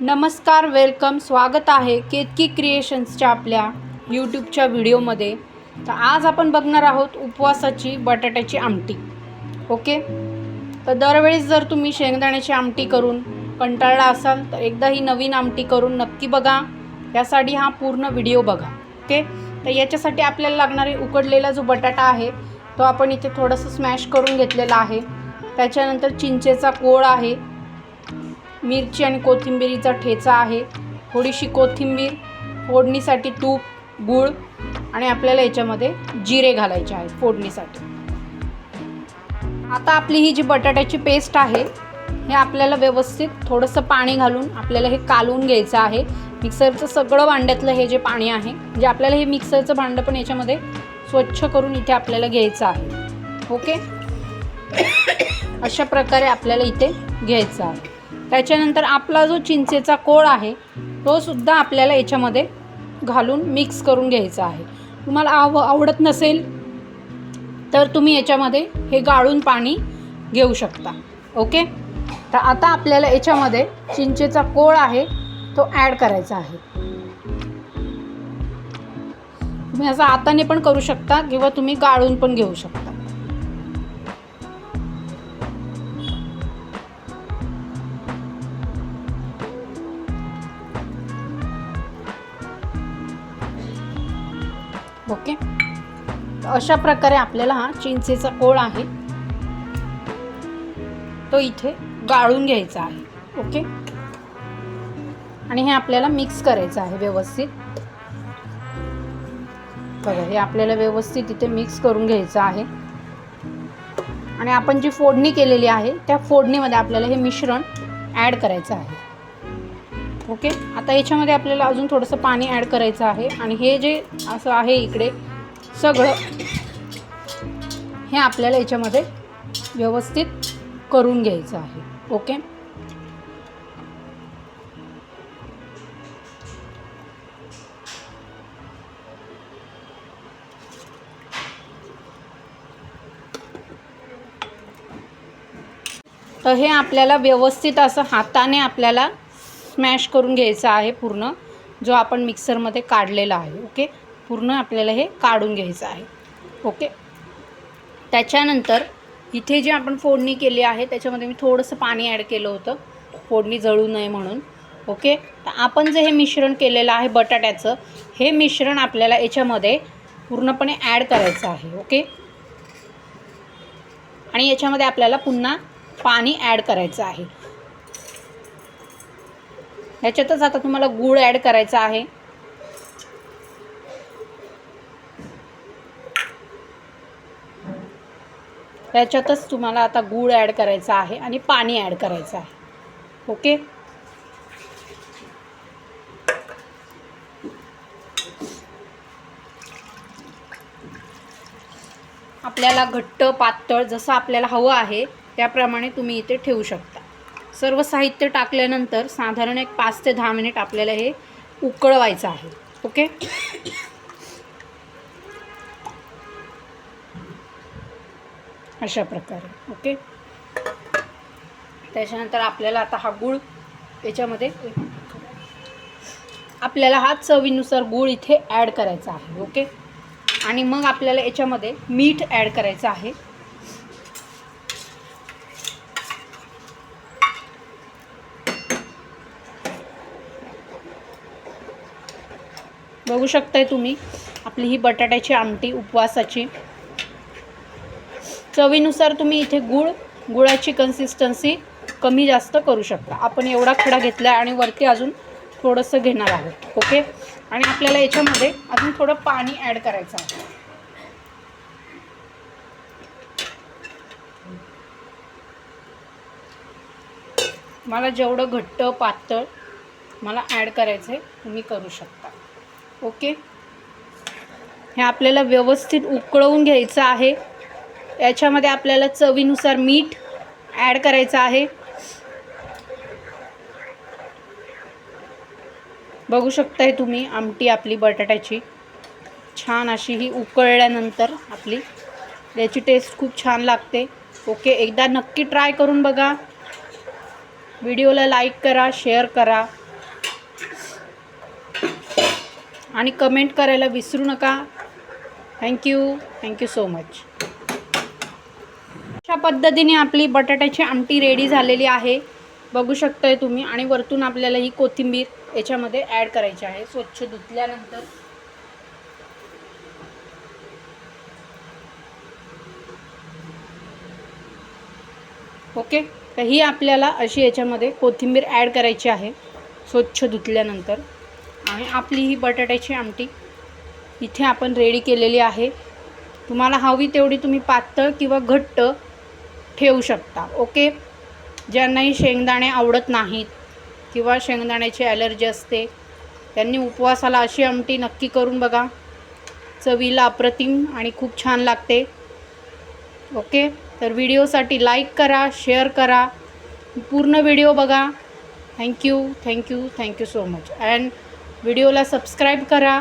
नमस्कार, वेलकम, स्वागत आहे केतकी क्रिएशन्सच्या आपल्या यूट्यूबच्या व्हिडिओमध्ये। तर आज आपण बघणार आहोत उपवासाची बटाट्याची आमटी। ओके, तर दरवेळेस जर तुम्ही शेंगदाण्याची आमटी करून कंटाळला असाल तर एकदा ही नवीन आमटी करून नक्की बघा। यासाठी हा पूर्ण व्हिडिओ बघा। ओके, तर याच्यासाठी आपल्याला लागणारे उकडलेला जो बटाटा आहे तो आपण इथे थोडंसं स्मॅश करून घेतलेला आहे। त्याच्यानंतर चिंचेचा कोळ आहे, मिरची आणि कोथिंबीरीचा ठेचा आहे, थोडीशी कोथिंबीर, फोडणीसाठी तूप, गूळ आणि आपल्याला याच्यामध्ये जिरे घालायचे आहेत फोडणीसाठी। आता आपली ही जी बटाट्याची पेस्ट आहे हे आपल्याला व्यवस्थित थोडंसं पाणी घालून आपल्याला हे कालवून घ्यायचं आहे। मिक्सरचं सगळं भांड्यातलं हे जे पाणी आहे म्हणजे आपल्याला हे मिक्सरचं भांडं पण याच्यामध्ये स्वच्छ करून इथे आपल्याला घ्यायचं आहे। ओके, अशा प्रकारे आपल्याला इथे घ्यायचं आहे। त्याच्यानंतर आपला जो चिंचेचा कोळ आहे तो सुद्धा आपल्याला याच्यामध्ये घालून मिक्स करून घ्यायचा आहे। तुम्हाला आवडत नसेल तर तुम्ही याच्यामध्ये हे गाळून पाणी घेऊ शकता। ओके, तर आता आपल्याला याच्यामध्ये चिंचेचा कोळ आहे तो ॲड करायचा आहे। तुम्ही असं हाताने पण करू शकता किंवा तुम्ही गाळून पण घेऊ शकता। ओके, अशा प्रकारे आपल्याला हा चिंचेचा कोळ आहे तो इथे गाळून घ्यायचा आहे। ओके, आणि हे आपल्याला मिक्स करायचं आहे व्यवस्थित। बघा, हे आपल्याला व्यवस्थित इथे मिक्स करून घ्यायचं आहे। आणि आपण जी फोडणी केलेली आहे त्या फोडणीमध्ये आपल्याला हे मिश्रण ॲड करायचं आहे। ओके, आता याच्यामध्ये आपल्याला अजून थोडंसं पाणी ॲड करायचं आहे आणि हे जे असं आहे इकडे सगळं हे आपल्याला याच्यामध्ये व्यवस्थित करून घ्यायचं आहे। ओके, तर हे आपल्याला व्यवस्थित असं हाताने आपल्याला स्मॅश करून घ्यायचं आहे पूर्ण, जो आपण मिक्सरमध्ये काढलेला आहे। ओके, पूर्ण आपल्याला हे काढून घ्यायचं आहे। ओके, त्याच्यानंतर इथे जे आपण फोडणी केली आहे त्याच्यामध्ये मी थोडंसं पाणी ॲड केलं होतं फोडणी जळू नये म्हणून। ओके, तर आपण जे हे मिश्रण केलेलं आहे बटाट्याचं हे मिश्रण आपल्याला याच्यामध्ये पूर्णपणे ॲड करायचं आहे। ओके, आणि याच्यामध्ये आपल्याला पुन्हा पाणी ॲड करायचं आहे। याच्यातच आता तुम्हाला गूळ ॲड करायचा आहे। याच्यातच तुम्हाला आता गूळ ॲड करायचा आहे आणि पाणी ॲड करायचं आहे। ओके, आपल्याला घट्ट पातळ जसं आपल्याला हवं आहे त्याप्रमाणे तुम्ही इथे ठेवू शकता। सर्व साहित्य टाकल्यानंतर साधारण एक 5 ते 10 मिनिट आपल्याला हे उकळवायचं आहे। ओके, अशा प्रकारे। ओके, त्याच्यानंतर आपल्याला आता हा गूळ याच्यामध्ये आपल्याला हा चवीनुसार गूळ इथे ॲड करायचा आहे। ओके, आणि मग आपल्याला याच्यामध्ये मीठ ॲड करायचं आहे। बघू शकताय तुम्ही आपली ही बटाट्याची आमटी उपवासाची। चवीनुसार तुम्ही इथे गुळाची कन्सिस्टन्सी कमी जास्त करू शकता। आपण एवढा खडा घेतला आणि वरती अजून थोडंसं घेणार आहोत। ओके, आणि आपल्याला याच्यामध्ये अजून थोडं पाणी ॲड करायचं आहे। मला जेवढं घट्ट पातळ मला ॲड करायचं आहे तुम्ही करू शकता। ओके, हे आपल्याला व्यवस्थित उकळवून घ्यायचं आहे। याच्यामध्ये आपल्याला चवीनुसार मीठ ॲड करायचं आहे। बघू शकताय तुम्ही आमटी आपली बटाट्याची छान अशी ही उकळल्यानंतर आपली याची टेस्ट खूप छान लागते। ओके, एकदा नक्की ट्राय करून बघा। व्हिडिओला लाईक करा, शेअर करा आणि कमेंट करायला विसरू नका. Thank you so much. अशा पद्धतीने आपली बटाट्याची आमटी रेडी झालेली आहे, बघू शकताय तुम्ही. आणि वरतून आपल्याला ही कोथिंबीर याच्यामध्ये ॲड करायची आहे स्वच्छ धुतल्यानंतर. ओके, तर ही आपल्याला अशी याच्यामध्ये कोथिंबीर ॲड करायची आहे स्वच्छ धुतल्यानंतर. आणि आपली ही बटाट्याची आमटी इथे आपण रेडी केलेली आहे. तुम्हाला हवी तेवढी तुम्ही पातळ किंवा घट्ट ठेवू शकता. ओके, ज्यांनाही शेंगदाणे आवडत नाहीत किंवा शेंगदाण्याची ॲलर्जी असते त्यांनी उपवासाला अशी आमटी नक्की करून बघा. चवीला अप्रतिम आणि खूप छान लागते. ओके, तर व्हिडिओसाठी लाईक करा, शेअर करा, पूर्ण व्हिडिओ बघा. Thank you so much. अँड व्हिडिओला सबस्क्राईब करा.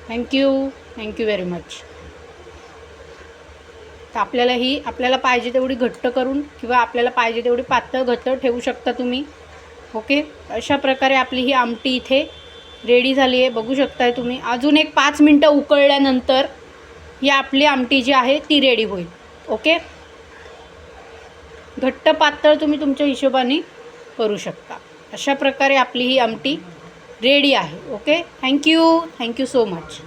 Thank you very much. तर आपल्याला पाहिजे तेवढी घट्ट करून किंवा आपल्याला पाहिजे तेवढी पातळ घट्ट ठेवू शकता तुम्ही. ओके, अशा प्रकारे आपली ही आमटी इथे रेडी झाली आहे, बघू शकताय तुम्ही. अजून एक 5 मिनटं उकळल्यानंतर ही आपली आमटी जी आहे ती रेडी होईल. ओके, घट्ट पातळ तुम्ही तुमच्या हिशोबाने करू शकता. अशा प्रकारे आपली ही आमटी रेडी आहे. Okay, thank you so much.